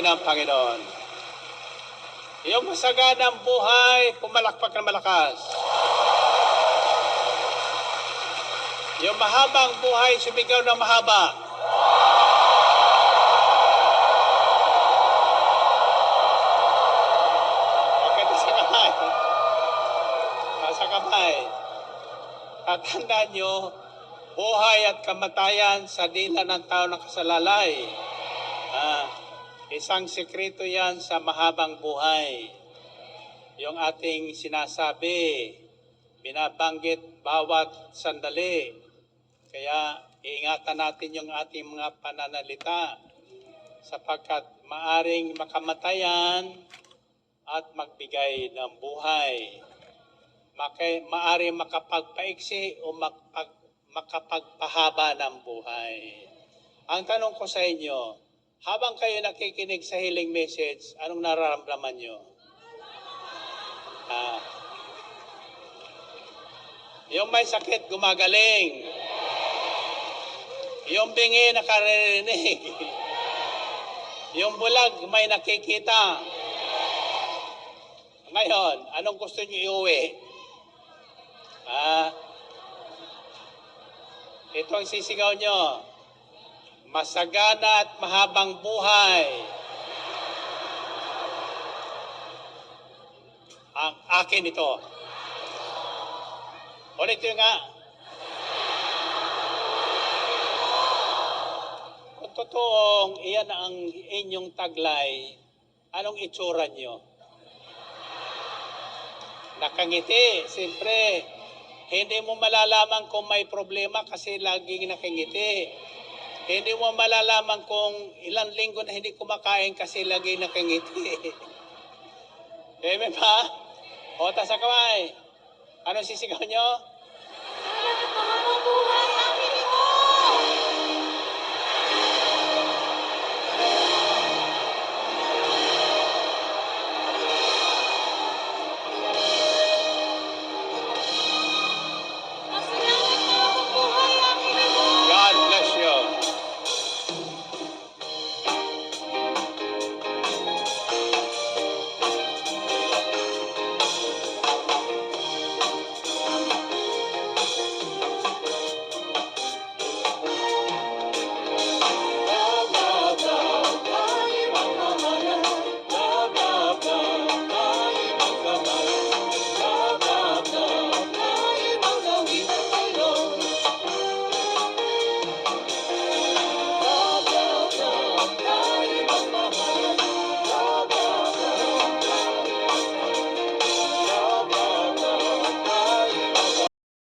tayo ng Panginoon. Iyong masaganang buhay, pumalakpak ng malakas. Iyong mahabang buhay, sumigaw ng mahaba. Pagkita sa kamay. Sa kamay. Tatandaan nyo, buhay at kamatayan sa dila ng tao na kasalalay. Isang sekreto yan sa mahabang buhay. Yung ating sinasabi, binabanggit bawat sandali. Kaya iingatan natin yung ating mga pananalita sapagkat maaring makamatayan at magbigay ng buhay. Maaring makapagpaiksi o makapagpahaba ng buhay. Ang tanong ko sa inyo, habang kayo nakikinig sa healing message, anong nararamdaman nyo? Yung may sakit, gumagaling. Yung bingi, nakaririnig. Yung bulag, may nakikita. Ngayon, anong gusto nyo iuwi? Ito ang sisigaw nyo. Masagana at mahabang buhay. Ang akin ito. Ulit yun nga. Kung totoong iyan ang inyong taglay, anong itsura nyo? Nakangiti. Siyempre, hindi mo malalaman kung may problema kasi laging nakangiti. Hindi mo malalaman kung ilang linggo na hindi kumakain kasi lagi nakangiti. Amen ba? O, sa kamay. Anong sisigaw nyo?